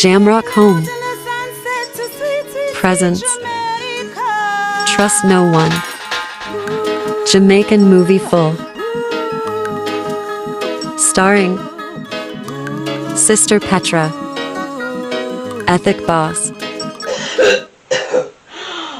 Jamrock home. Presents. Trust no one. Jamaican movie full. Starring Sister Petra. Ethic Boss.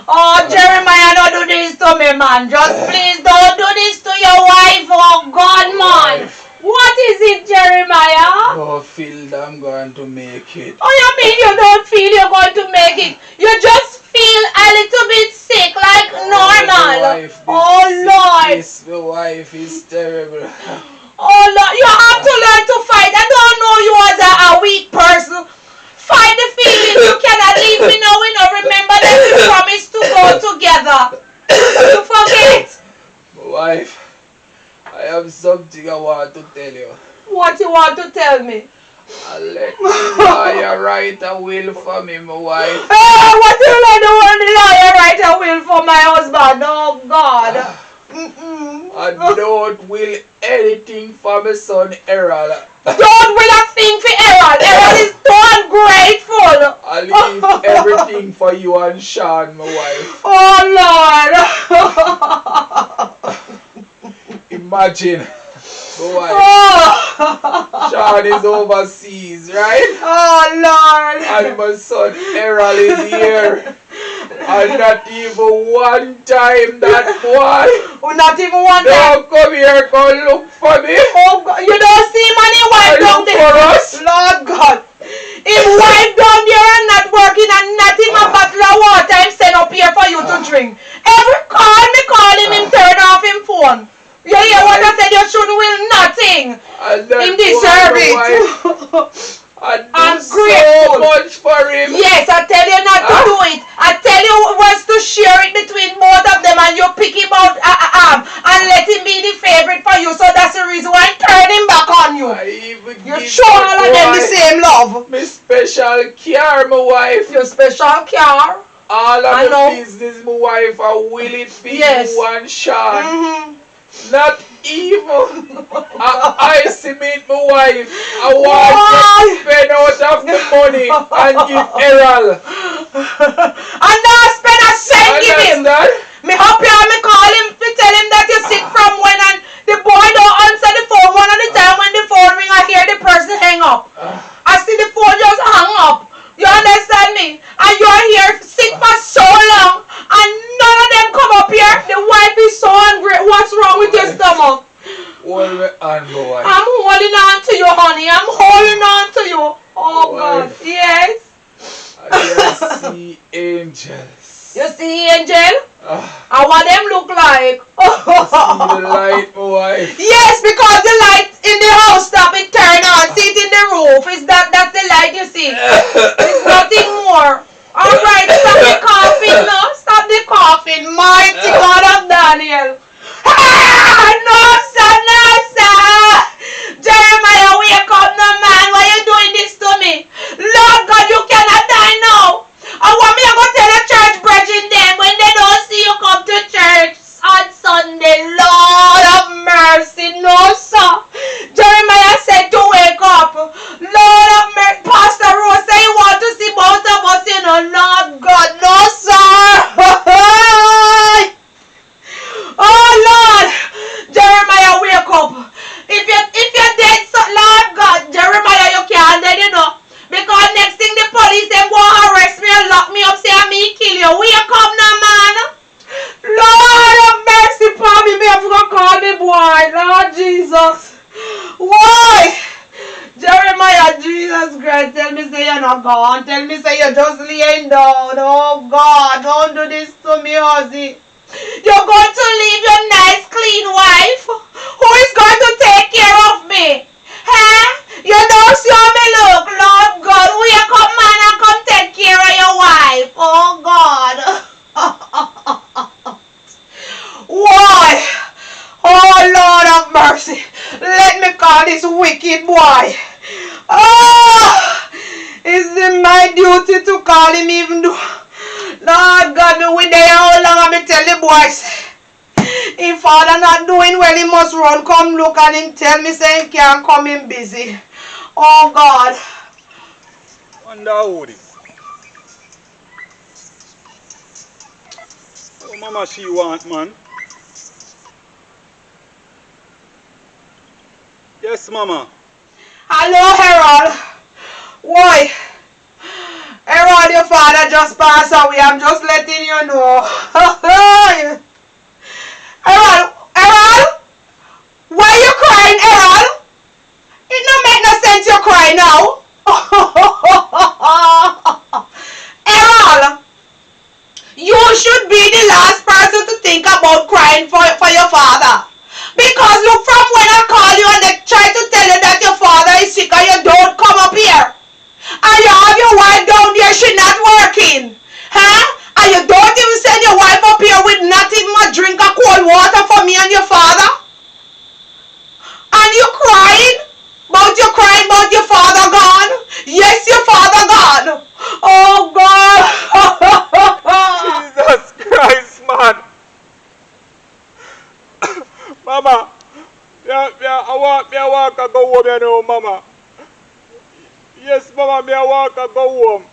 Oh, Jeremiah, don't do this to me, man. Just please don't do this to your wife. Oh, God, man. What is it, Jeremiah? Oh, feel I'm going to make it. Oh, you mean you don't feel you're going to make it? You just feel a little bit sick, like normal. Oh, Lord. The wife is terrible. Oh, Lord. You have to learn to fight. I don't know you as a weak person. Fight the feelings. You cannot leave me now. We don't remember that we promised to go together. You forget. My wife, I have something I want to tell you. What you want to tell me? I let the lawyer write a will for me, my wife. Hey, what do you like the lawyer write a will for my husband? Oh, God. I don't will anything for my son Errol. Don't will a thing for Errol. Errol is so ungrateful. I leave everything for you and Sean, my wife. Oh, Lord. Imagine, my wife. Sean is overseas, right? Oh, Lord. And my son Errol is here. And not even one time that boy. Oh, not even one time. Don't come here, go look for me. Oh, God. You don't see money wife down there. For us. Lord God. His wife down there and not working and not even a bottle of water I'm sent up here for you to drink. Every call me call him turn off him phone. You hear what I said? You shouldn't will nothing. Him deserve it. I do Ungrateful. so much for him. Yes, I tell you not to do it. I tell you was to share it between both of them and you pick him out and let him be the favorite for you. So that's the reason why I turn him back on you. You show all of them the same love. My special care, my wife. Your special care. All of the business, my wife, I will it be you and Sean. Not even I estimate my wife. I want to spend out of the money and give Errol. And now spend a cent give him. Me happy and me call him to tell him that you're sick from when and the boy don't answer the phone. One of the time when the phone ring I hear the person hang up. I see the phone just hang up. You understand me? And you're here sick for so long and none of them come up here. The wife is so hungry. What's wrong with your stomach? Hold me on, my wife. I'm holding on to you, honey. I'm holding on to you. Oh, God. Yes. I see angels. You see angel? And what them look like? See the light, my wife. Yes, because the light in the house stop it turn on. See it in the roof. That's the light you see. It's nothing more. Alright, stop the coughing now. Stop the coughing. Mighty God of Daniel. No, sir, no, sir. Jeremiah, wake up, no man. Why you doing this to me? Lord God, you cannot die now. I want me to go tell the church brethren them when they don't see you come to church on Sunday. Lord of mercy, no, sir. Jeremiah said to wake up. Lord of mercy. Pastor Rose said you want to see both of us, you know. Lord God, no, sir. Oh, Lord. Jeremiah, wake up. If you're dead, so Lord God, Jeremiah, you can't dead, you know. Because next thing the police them go arrest me and lock me up, say me kill you. Wake up now, man. Lord have mercy upon me. Me have to go call me boy. Lord Jesus. Why? Jeremiah, Jesus Christ, tell me say you're not gone. Tell me say you're just laying down. Oh God, don't do this to me, Ozzy. You're going to leave your nice clean wife? Who is going to take care of me? Huh? You don't see how me look, Lord God. Wake up, man, and come take care of your wife. Oh God. Why? Oh Lord of mercy. Let me call this wicked boy. Oh, is it my duty to call him even though Lord God, me with there how long I me tell the boys. If father not doing well, he must run. Come look and him tell me say he can't come in busy. Oh God. And how this? Oh, mama, she want, man. Yes, mama. Hello, Harold. Why? Harold, your father just passed away. I'm just letting you know. Harold, why you crying, Harold? It don't make no sense you cry now. Harold, you should be the last person to think about crying for your father. Because look, from when I call you and they try to tell you that your father is sick and you don't come up here. And you have your wife down there, she not working. Huh? And you don't even send your wife up here with not even a drink of cold water for me and your father? And you crying? You crying about your father gone? Yes, your father gone. Oh, God. Jesus Christ, man. Mama, I walk and go home, you know, mama. Yes, mama, I walk and go home.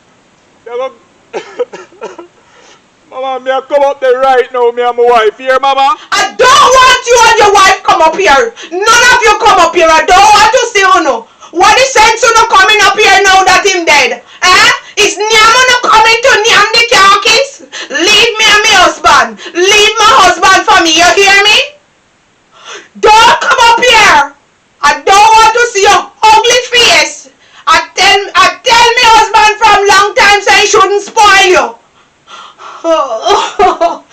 Mama, I come up there right now, me and my wife. Here, mama? I don't want you and your wife come up here. None of you come up here. I don't want to see you no. What is sense you no coming up here now that him dead? Eh? Is Nyamo no coming to Nyam the carcass? Leave me and my husband. Leave my husband for me. You hear me? Don't come up here. I don't want to see your ugly face. I tell my husband from long time so he shouldn't spoil you. Come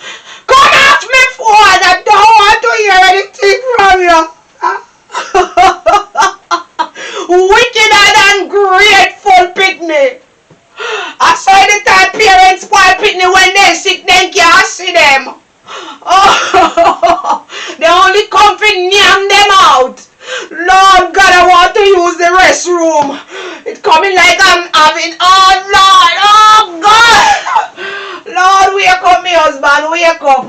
off me phone. I don't want to hear anything from you. Wicked and ungrateful picnic. I saw the time parents spoil picnic when they sick, then can't see them. Oh, they only come to nyam them out. Lord God, I want to use the restroom. It's coming like I'm having, oh Lord, oh God. Lord, wake up my husband, wake up.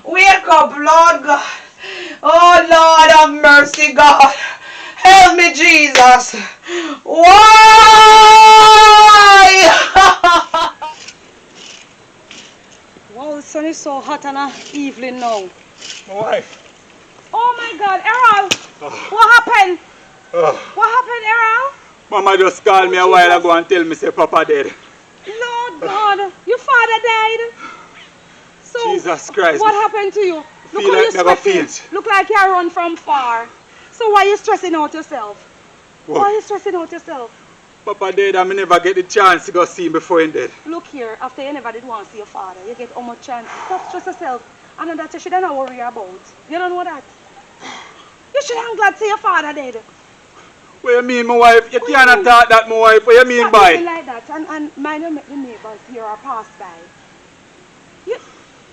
Wake up, Lord God. Oh Lord, have mercy, God. Help me, Jesus. Why? Wow, the sun is so hot and evening now. My wife. Oh my God, Errol! What happened? What happened, Errol? Mama just called me a while ago and tell me say Papa dead. Lord God, your father died. So Jesus Christ. What happened to you? Look Feel how like you're never sweating. faint. Look like you run from far. So why are you stressing out yourself? What? Why are you stressing out yourself? Papa dead and I never get the chance to go see him before he dead. Look here, after you never did want to see your father, you get how much chance. Stop stress yourself. And that you shouldn't worry about. You don't know that? You shouldn't glad to see your father dead. What you mean, my wife? You cannot talk that, my wife. What you mean by? Stop like that and mind you make the neighbors here or pass by.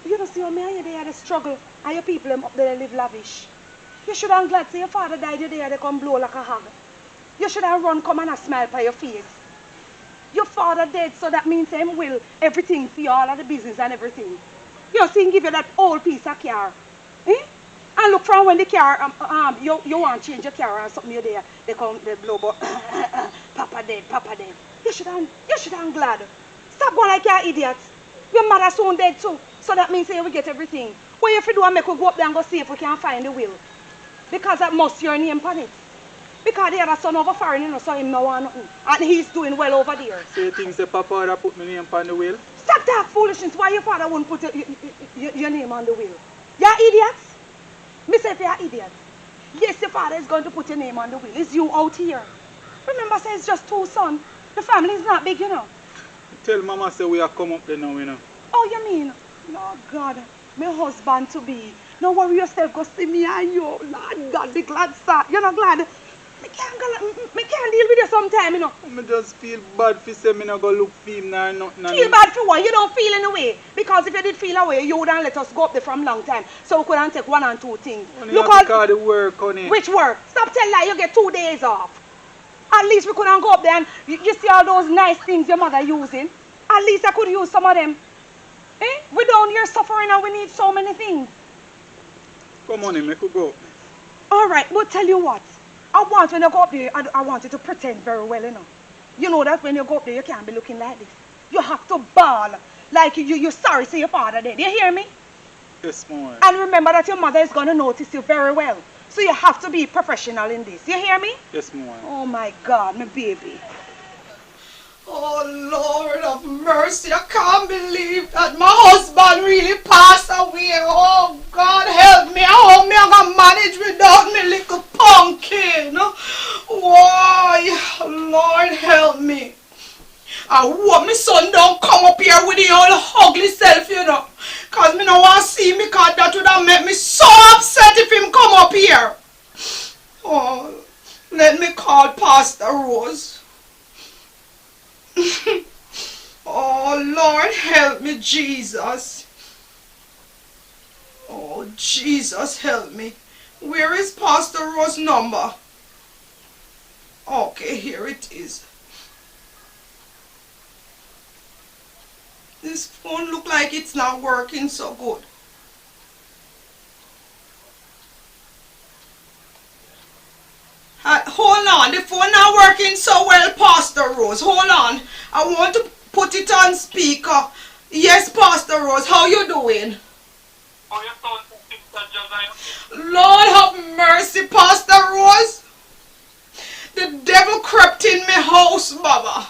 You don't see how me and you there they struggle and your people them up there live lavish. You should have glad to see your father died you there they come blow like a hog. You should have run come and a smile by your face. Your father dead so that means him will everything for you, all of the business and everything. You see him give you that old piece of car. Eh? And look from when the car, you want to change your car or something you there, they come, they blow but Papa dead, Papa dead. You should have glad. Stop going like you're idiots. Your mother soon dead too. So that means you will get everything. What if you do and make we go up there and go see if we can find the will? Because that must your name on it. Because the other son over foreign, you know, so him no want nothing. And he's doing well over there. So you think say Papa would have put my name on the will? Stop that foolishness. Why your father wouldn't put your name on the will? You're idiots. Me say if you're idiots. Yes, your father is going to put your name on the will. It's you out here. Remember, say it's just 2 sons. The family is not big, you know. Tell Mama say we have come up there now, you know. Oh, you mean? Lord God, my husband to be. Don't worry yourself, go see me and you. Lord God, be glad, sir. You're not glad? Me can't deal with you sometime, you know. I just feel bad for saying me not go look for him now, nothing. Feel bad for what? You don't feel in a way. Because if you did feel away, you wouldn't let us go up there from long time. So we couldn't take 1 and 2 things. Look at the work, honey. Which work? Stop telling lie, you get 2 days off. At least we couldn't go up there and you see all those nice things your mother using. At least I could use some of them. Eh? We're down here suffering and we need so many things. Come on, make we go. Alright, but tell you what. I want when I go up there, I want you to pretend very well, you know. You know that when you go up there, you can't be looking like this. You have to bawl like you're sorry to your father dead. You hear me? Yes, ma'am. And remember that your mother is going to notice you very well. So you have to be professional in this. You hear me? Yes, ma'am. Oh my God, my baby. Oh Lord of mercy, I can't believe that my husband really passed away. Oh God help me. I hope me I can manage without me little pumpkin. Why? Lord help me. I hope my son don't come up here with the old ugly self, you know. Cause me no want to see me, cause that would have made me so upset if him come up here. Oh, let me call Pastor Rose. Oh Lord help me, Jesus. Oh Jesus help me. Where is Pastor Rose's number? Okay, here it is. This phone look like it's not working so good. Hold on, the phone not working so well, Pastor Rose. Hold on. I want to put it on speaker. Yes, Pastor Rose, how you doing? Lord have mercy, Pastor Rose. The devil crept in my house, Baba.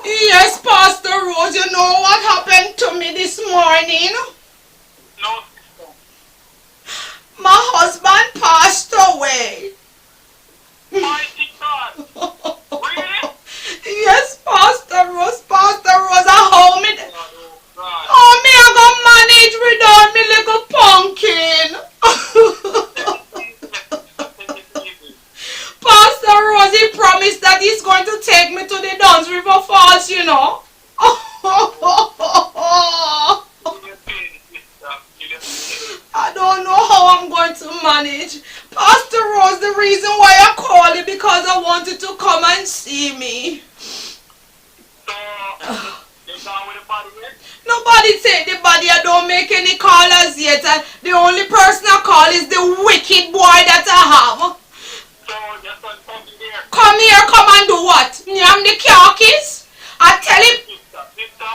Yes, Pastor Rose, you know what happened to me this morning? No. My husband passed away. Mighty God. Really? Yes, Pastor Rose, I hold me. God. Oh, me, I gonna manage without me little pumpkin. Pastor Rose, he promised that he's going to take me to the Duns River Falls, you know. I don't know how I'm going to manage. Pastor Rose, the reason why I called you because I wanted to come and see me. So, they gone with the body yet? Nobody take the body. I don't make any callers yet. The only person I call is the wicked boy that I have. So, your son come here. Come here, come and do what? Me am the carcass? I tell him, Sister?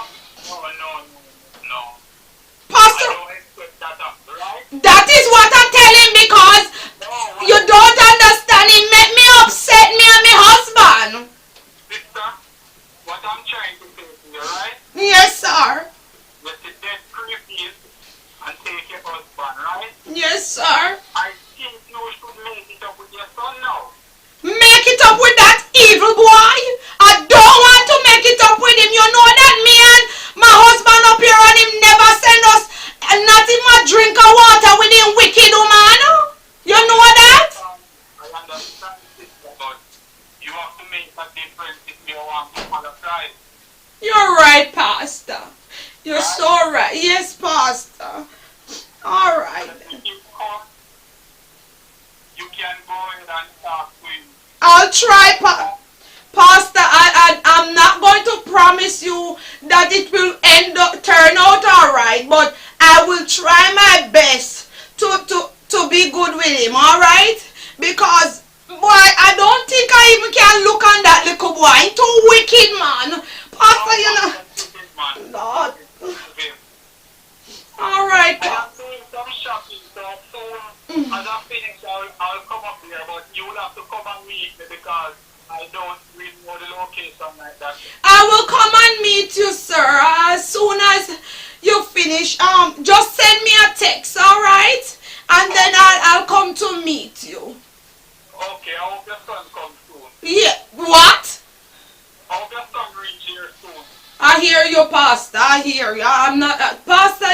No. Pastor, I don't expect that after, right? that is what I tell him because you don't understand. It make me upset, me and my husband. Sister, what I'm trying to say to you, right? Yes, sir. Let the dead preface and take your husband, right? Yes, sir. I think you should make it up with your son now. Make it up with that evil boy. I don't want to make it up with him. You know that me and my husband up here and him never send us not even a drink of water with him wicked woman. You know that? I understand, sister, but you have to make a difference if you want to follow Christ. You're right, Pastor. You're so right. Yes, Pastor. All right. If you come, you can go ahead and talk to him. I'll try, Pastor. I'm not going to promise you that it will turn out all right, but I will try my best to be good with him, all right? Because, boy, I don't think I even can look on that little boy. He's too wicked, man. Pastor, you know. Lord. All right, I am Pastor. doing some shopping, so soon as I finish, I'll come up here, but you will have to come and meet me because I don't really know the location like that. I will come and meet you, sir, as soon as you finish. Just send me a text, all right? And then I'll come to meet you. Okay, I hope your son comes soon. Yeah. What? I hope your son reach here soon. I hear you, Pastor. I hear you. I'm not... Pastor,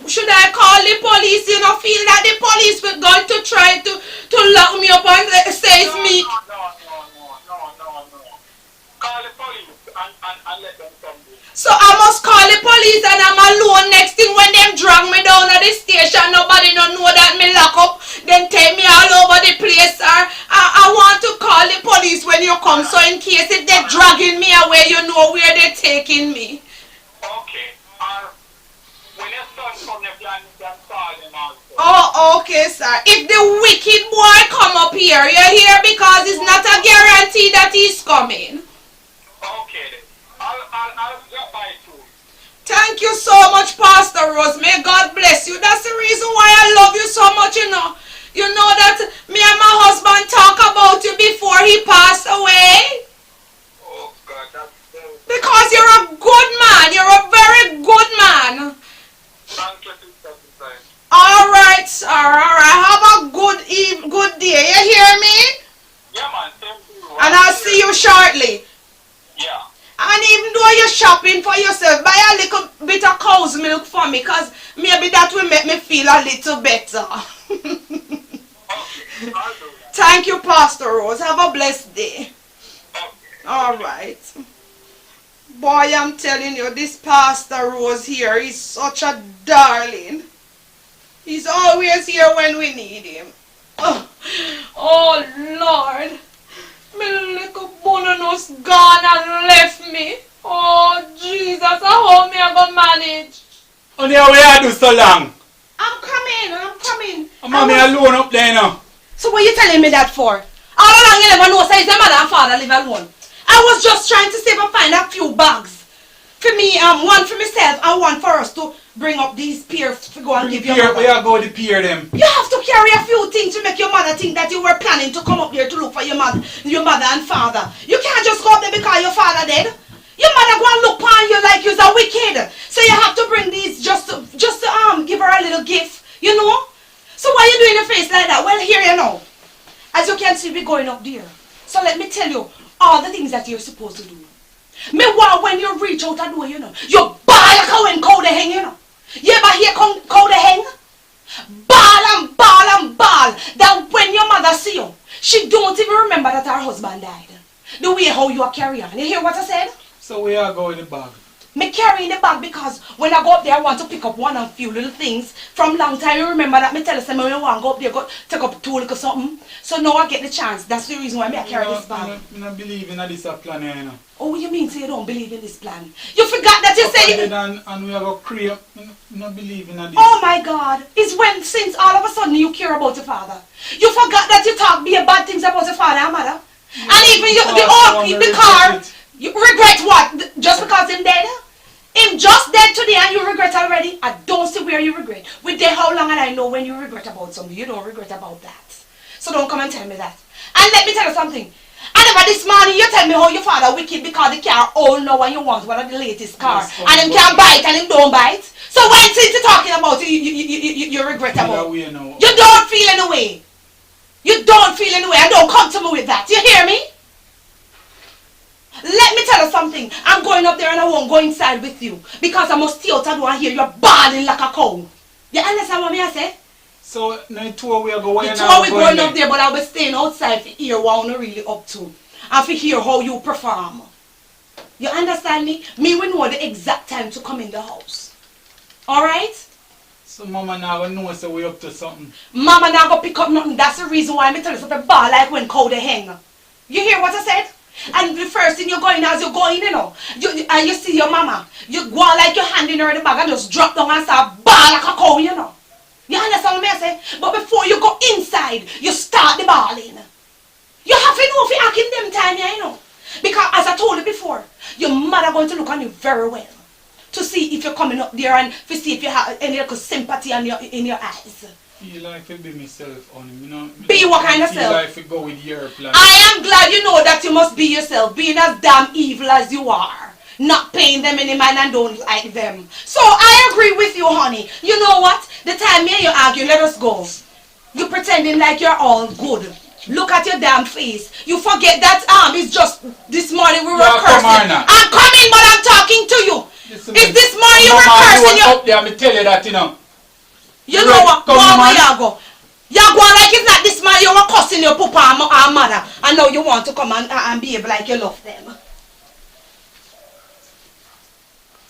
should I call the police? You know, feel that the police were going to try to lock me up and say it's me. No. Call the police and let them come here. So I must call the police and I'm alone. Next thing when them drag me down at the station, nobody don't know that me lock up. Then take me all over the place, sir. I want to call the police when you come, so in case if they're dragging me away, you know where they're taking me. Okay. When you Oh, okay, sir. If the wicked boy come up here, you hear? Because it's not a guarantee that he's coming. Okay, then. I'll get by too. Thank you so much, Pastor Rose. May God bless you. That's the reason why I love you so much, you know. You know that me and my husband talk about you before he passed away. Oh, God, that's Because you're a good man. You're a very good man. thank you, Sister. All right, sir. All right. Have a good day. You hear me? Yeah, man, same to you. And I'll see you shortly. Yeah. And even though you're shopping for yourself, buy a little bit of cow's milk for me, because maybe that will make me feel a little better. Okay, I'll do that. Thank you, Pastor Rose. Have a blessed day. Okay. All right. Boy, I'm telling you, this Pastor Rose here is such a darling. He's always here when we need him. Oh Lord. My little bonus gone and left me. Oh, Jesus, how me I gonna manage? And here we are do so long. I'm coming. Mommy alone up there now. So what you telling me that for? All along you never know, say your mother and father live alone. I was just trying to see if I find a few bags. For me, one for myself and one for us to bring up these peers to go and give your mother. We are going to peer them. You have to carry a few things to make your mother think that you were planning to come up here to look for your mother and father. You can't just go up there because your father dead. Your mother go and look upon you like you're a wicked. So you have to bring these just to give her a little gift, you know? So why you doing your face like that? Well, here you know. As you can see, we're going up there. So let me tell you all the things that you're supposed to do. Me want when you reach out a door, you know, you bawl like when cow they hang, you know. You ever hear cow they hang? Bawl. That when your mother see you, she don't even remember that her husband died. The way how you are carrying on. You hear what I said? So we are going in the bag. Me carrying the bag because when I go up there, I want to pick up one and few little things. From long time, you remember that me tell us when I want to go up there, go take up two little something. So now I get the chance. That's the reason why I carry this bag. I don't believe in this plan, you know. Oh, you mean say you don't believe in this plan? You forgot that you said... And we have a create. I don't believe in this. Oh my God. It's when since all of a sudden you care about your father. You forgot that you talk be bad things about your father and mother. Yeah, and even the car. You regret what? Just because him dead? Him just dead today and you regret already? I don't see where you regret. We there how long and I know when you regret about something. You don't regret about that. So don't come and tell me that. And let me tell you something. And about this morning you tell me how your father wicked because the car old now and you want one of the latest car. Yes, and him can't buy it and him don't buy it. So when since you're talking about it, you regret about it. You don't feel any way. You don't feel any way and don't come to me with that. You hear me? Let me tell you something. I'm going up there and I won't go inside with you. Because I must stay out and hear you bawling like a cow. You understand what I say? So, the tour we are going the tour we're going up there, but I'll be staying outside to hear what I'm really up to. And to hear how you perform. You understand me? Me will know the exact time to come in the house. Alright? So Mama now gonna know so we up to something. Mama now gonna pick up nothing. That's the reason why I tell you something bad like when cow they hang. You hear what I said? And the first thing you're going as you're going, you know, and you see your mama, you go like your hand in her in the bag and just drop down and start bawl like a cow, you know. You understand what I say? But before you go inside, you start the bawling. You have to know if you're acting them time, you know. Because as I told you before, your mother going to look on you very well. To see if you're coming up there and to see if you have any little sympathy in your eyes. Feel like to be myself on him, you know. Be what kind of self? Feel like to go with your plan. I am glad you know that you must be yourself, being as damn evil as you are. Not paying them any mind and don't like them. So I agree with you, honey. You know what? The time me and you argue, let us go. You pretending like you're all good. Look at your damn face. You forget that it's just this morning we were cursing. I'm coming, but I'm talking to you. Listen, is this morning you were cursing? You up there, me tell you that, you know. You know what? Go on where you go. You go like it's not this man you were cussing your papa and mother. And now you want to come and behave like you love them.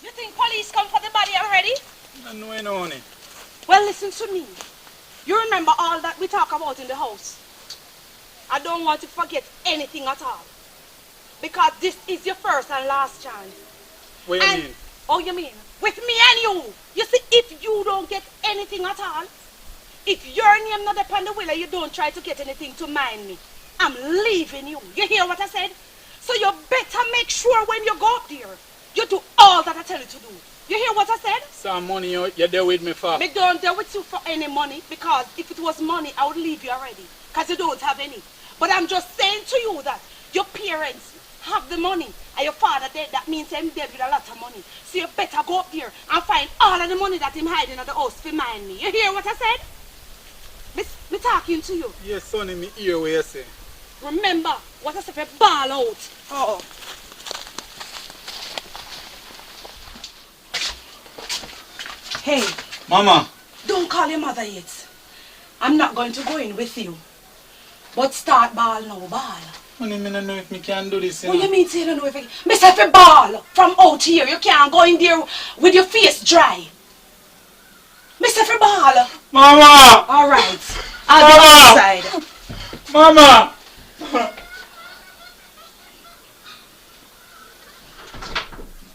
You think police come for the body already? I know, honey. Well, listen to me. You remember all that we talk about in the house. I don't want to forget anything at all. Because this is your first and last chance. What do you mean? Oh, you mean? With me and you. You see, if you don't get anything at all, if your name not upon the will and you don't try to get anything to mind me, I'm leaving you. You hear what I said? So you better make sure when you go up there, you do all that I tell you to do. You hear what I said? Some money you're there with me for. Me don't deal with you for any money, because if it was money, I would leave you already, because you don't have any. But I'm just saying to you that your parents have the money and your father dead. That means him dead with a lot of money. So you better go up there and find all of the money that him hiding at the house to mind me. You hear what I said? Me talking to you. Yes, son, in me ear what you say. Remember what I said, for ball out. Oh. Hey. Mama. Don't call your mother yet. I'm not going to go in with you. But start ball now, ball. Honey, I don't know if I can do this. What do you mean you don't know if I can? Me say for ball from out here. You can't go in there with your face dry. Me say for ball. Mama! All right. I'll go outside. Mama!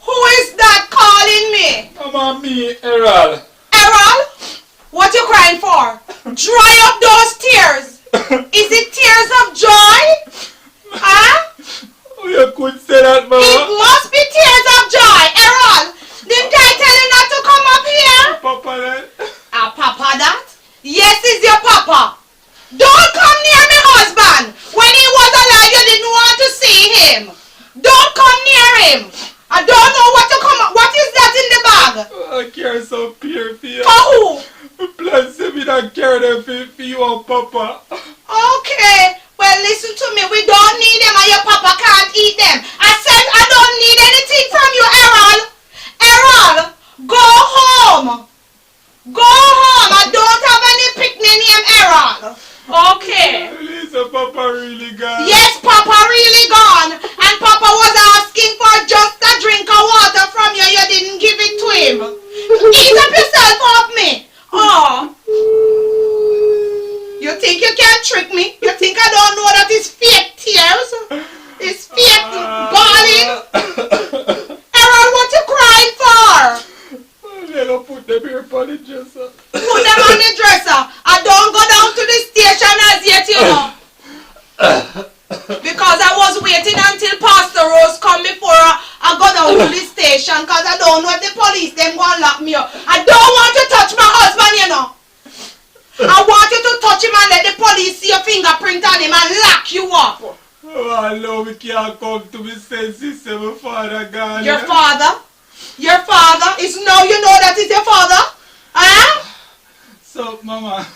Who is that calling me? Mama, me, Errol. Errol? What you crying for? Dry up those tears. Is it tears of joy? Huh? Oh, you could say that, Mama. It must be tears of joy. Errol, didn't I tell you not to come up here? Papa, that. Papa that? Yes, it's your papa. Don't come near my husband. When he was alive, you didn't want to see him. Don't come near him. I don't know what to come up. What is that in the bag? I care so pure for you. For who? Plus, me don't care them for you and Papa. Okay. Well, listen to me. We don't need them and your papa can't eat them. I said I don't need anything from you, Errol. Errol, go home. Go home. I don't have any picnic name Errol. Okay. Lisa, Papa really gone. Yes, Papa really gone. And Papa was asking for just a drink of water from you. You didn't give it to him. Eat up yourself off me. Oh. You think you can trick me? You think I don't know that it's fake tears? It's fake balling? Errol, what you crying for? They're going to put them here on the dresser. Put them on the dresser. I don't go down to the station as yet, you know. Because I was waiting until Pastor Rose come before I go down to the station, because I don't know if the police them go and lock me up. I don't want to touch my husband, you know. I want you to touch him and let the police see your fingerprint on him and lock you up. Oh, I know we can't come to me senses, my father gone. Your father? Your father? Is now you know that is your father? Huh? So, Mama,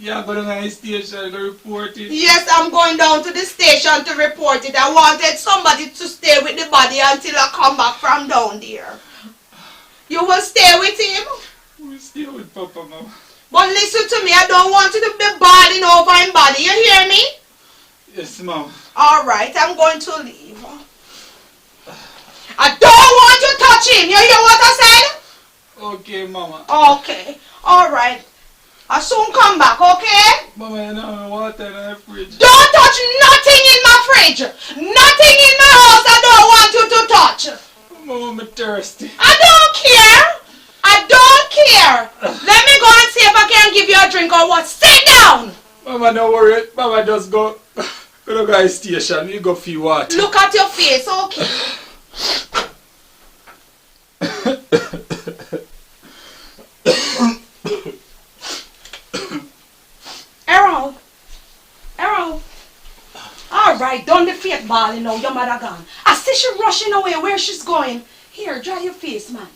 you're going to the station to report it? Yes, I'm going down to the station to report it. I wanted somebody to stay with the body until I come back from down there. You will stay with him? We'll stay with Papa, Mama. But listen to me, I don't want you to be balling over him body. You hear me? Yes, Mama. Alright, I'm going to leave. I don't want you to touch him. You hear what I said? Okay, Mama. Okay. Alright. I'll soon come back, okay? Mama, you know water in the fridge. Don't touch nothing in my fridge. Nothing in my house I don't want you to touch. Mama, I'm thirsty. I don't care. I don't care. Let me go and see if I can give you a drink or what. Sit down. Mama, don't worry. Mama, just go to the station. You go feel water. Look at your face, okay? Errol. Alright, don't the fake balling now. Your mother gone. I see she rushing away. Where she's going? Here, dry your face, man.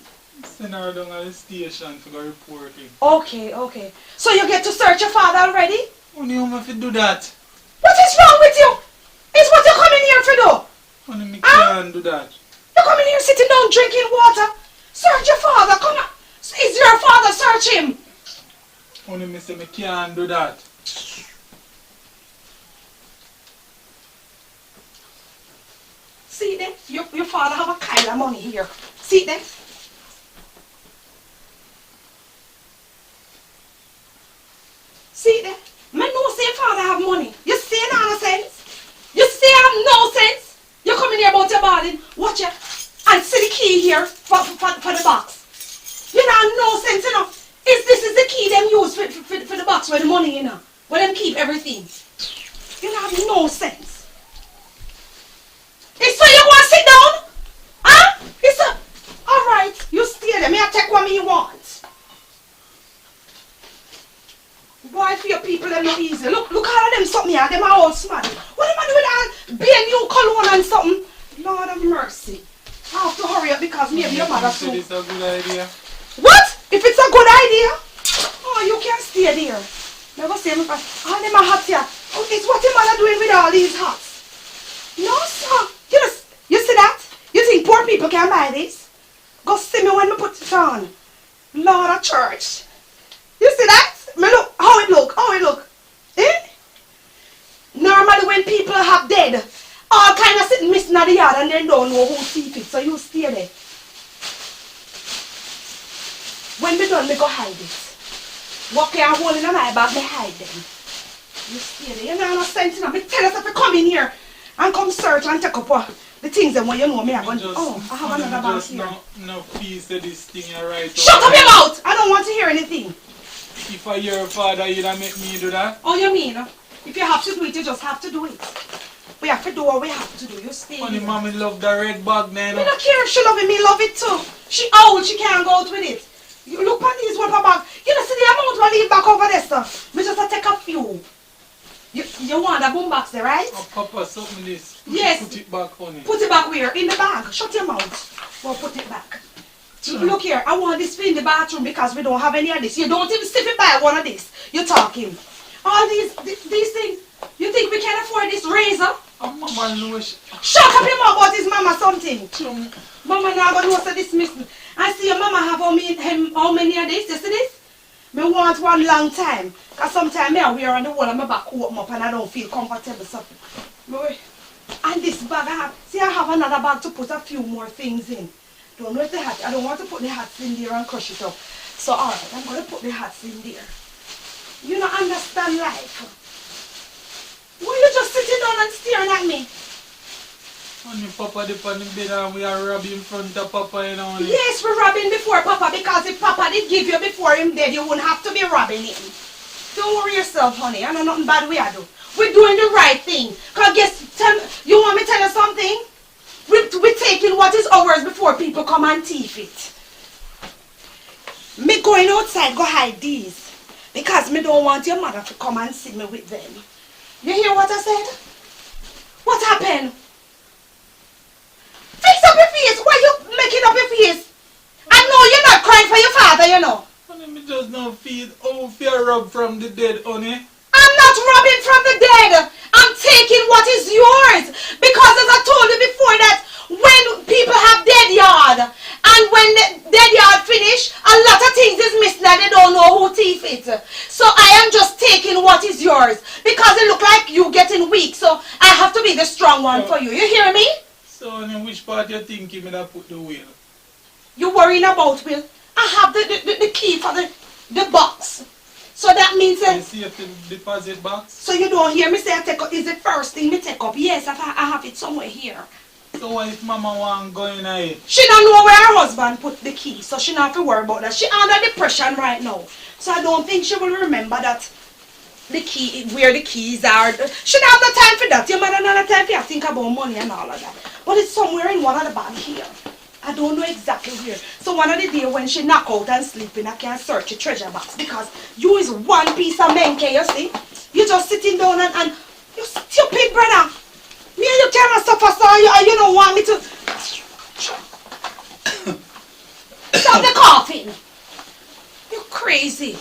Send her down to the station for the reporting. Okay. So you get to search your father already? Only how much to do that? What is wrong with you? It's what you coming here for do? Only me can't do that. You coming here sitting down drinking water? Search your father, come on. Is your father, search him. Only me say me can't do that. See them? Your father have a kind of money here. See them? See them? Man know say your father have money. You say nonsense? You say I have no sense? You coming here about your body? Watch it. And see the key here for the box. You know, no sense, you know. This is the key them use for the box where the money, you know. Where them keep everything. You know, have no sense. It's so you want to sit down? Huh? It's a... Alright, you stay there. May I take what you want? Boy, for your people, they're not easy. Look all of them something here. Them are all smart. What am I doing with all being new cologne and something? Lord of mercy. I have to hurry up because maybe your mother too. It's a good idea. What? If it's a good idea? Oh, you can't stay there. Never say me fast. All them are hats here. Oh, it's what your mother doing with all these hats. No, sir. You see that? You think poor people can buy this? Go see me when me put it on. Lord of church. You see that? Me look, how it look. Eh? Normally when people have dead, all kind of sitting missing at the yard and they don't know who thief it. So you stay there. When me done, me go hide it. What can I hold in my bag, me hide them. You stay there. You know no sense enough. Me tell us if you come in here and come search and take up the things that when you know me are going to... Oh, I have another bag here. No piece of this thing right. Shut up your mouth! I don't want to hear anything. If I hear your father, you'd make me do that? Oh, you mean? If you have to do it, you just have to do it. We have to do what we have to do. You stay Funny, here. mommy love the red bag, man. I don't care if she love it, me love it too. She old, she can't go out with it. You look at these one bag. You don't see the amount we leave back over there, sir. We just take a few. You want a boom box there, right? Oh, Papa, something this. Yes. Put it back, honey. Put it back where? In the bag. Shut your mouth. Well, put it back. Look here, I want this in the bathroom because we don't have any of this. You don't even stiff it by one of this. You're talking. All these things, you think we can afford this razor? Oh, Mama, Louis. Shut up your mouth about his mama something. Mama now going to dismiss me. I see your mama have how many of this? You see this? Me want one long time. Because sometimes I wear on the wall and my back open up and I don't feel comfortable. So, and this bag I have, see I have another bag to put a few more things in. Don't know if the hat, I don't want to put the hats in there and crush it up. So alright, I'm going to put the hats in there. You don't understand life. Why you just sitting down and staring at me? Honey, Papa dip on the bed and we are robbing in front of Papa, you know, honey. Yes, we're robbing before Papa because if Papa did give you before him dead, you wouldn't have to be robbing him. Don't worry yourself, honey. I know nothing bad we are doing. We're doing the right thing. Because you want me to tell you something? We're taking what is ours before people come and thief it. Me going outside go hide these. Because me don't want your mother to come and see me with them. You hear what I said? What happened? Fix up your face. Why you making up your face? I know you're not crying for your father, you know. Honey, me just not feel fear rob from the dead, honey. I'm not robbing from the dead. I'm taking what is yours. Because as I told you before that when people have dead yard and when the dead yard finish, a lot of things is missing and they don't know who thief it. So I am just taking what is yours. Because it look like you getting weak. So I have to be the strong one for you. You hear me? So honey, which part you thinking me that put the wheel? You worrying about Will? I have the key for the box. So that means You see if the deposit box? so you don't hear me say I take up is the first thing me take up. Yes, I have it somewhere here. So what if Mama want go in here? She don't know where her husband put the key, so she not have to worry about that. She under depression right now. So I don't think she will remember that the key where the keys are. She don't have no time for that. Your mother don't have time for you think about money and all of that. But it's somewhere in one of the bag here. I don't know exactly where. So one of the day when she knock out and sleeping, I can't search the treasure box because you is one piece of menke, you see? You just sitting down and you stupid brother. Me and you can't suffer so you don't want me to stop the coughing. You crazy.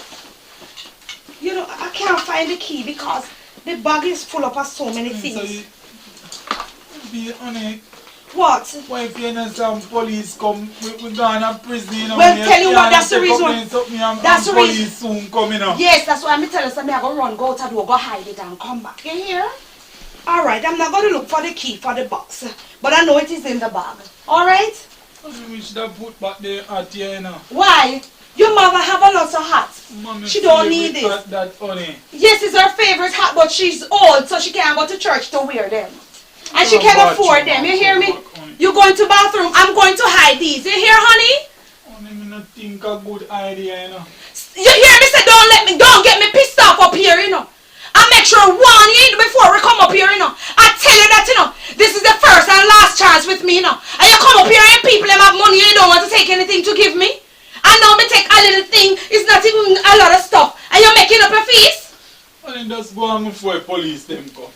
You know, I can't find the key because the bag is full up of so many things. So you be honest. What? Why if you know some police come, we gone to prison, you know? Well, tell you what, that's the reason. That's the reason. Police soon coming up. Yes, that's why I'm telling you, I'm going to run, go out the door, go hide it and come back. You hear? Alright, I'm not going to look for the key for the box. But I know it is in the bag. Alright? I wish that put back the hat here, you know. Why? Your mother have a lot of hats. Mommy She don't need hat, this. that honey. Yes, it's her favorite hat, but she's old, so she can't go to church to wear them. And she can afford them, you hear me? You going to bathroom, I'm going to hide these. You hear, honey? I don't think a good idea, you know. You hear me say don't get me pissed off up here, you know. I make sure warn you before we come up here, you know. I tell you that, you know, this is the first and last chance with me, you know. And you come up here and people them have money and you don't want to take anything to give me. And now me take a little thing, it's not even a lot of stuff. And you're making up a feast. Well, then just go on before police them come.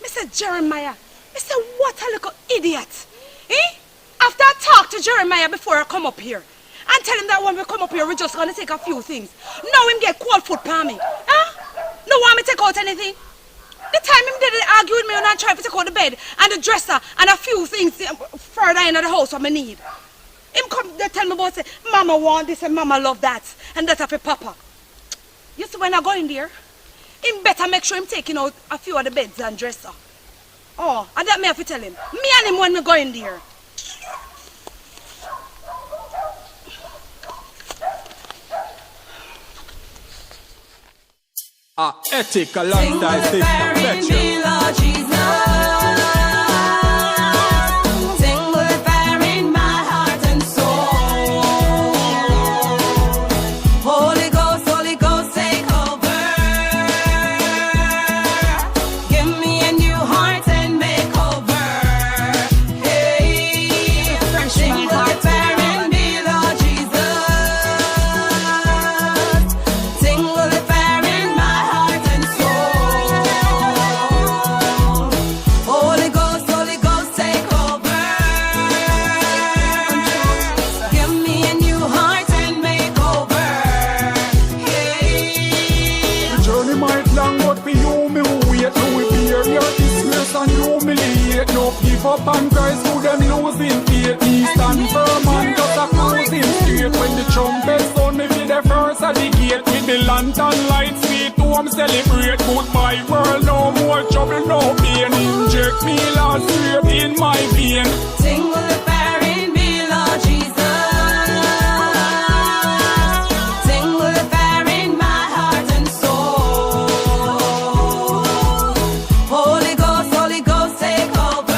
Mr. Jeremiah, Mr. What a little idiot. Eh? After I talk to Jeremiah before I come up here and tell him that when we come up here, we're just going to take a few things. Now him get cold foot for me. Huh? No want me to take out anything? The time him did argue with me when I tried to take out the bed and the dresser and a few things further into the house what I need. Him come they tell me about say, Mama want this and Mama love that and that of a papa. You see when I go in there, him better make sure him taking out a few of the beds and dresser. Oh, and that me have to tell him. Me and him when we go in there. Ethic alongside Sister PETRA. Up and guys who them losing faith. Me stand firm and just a cruising straight. When the trumpet sound me be the first at the gate. With the lantern lights sweet home celebrate. Goodbye world, no more trouble, no pain. Inject me last straight in my vein. Tingle the fire in me, Lord Jesus. Tingle the fire in my heart and soul. Holy Ghost, take over.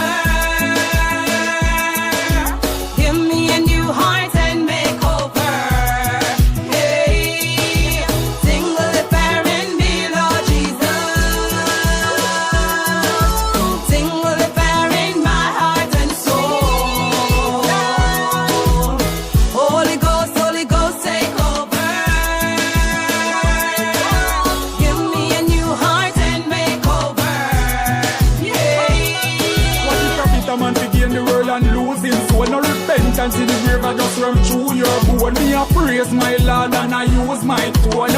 And see the grave I just run through your bone. Me a praise my Lord and I use my tone.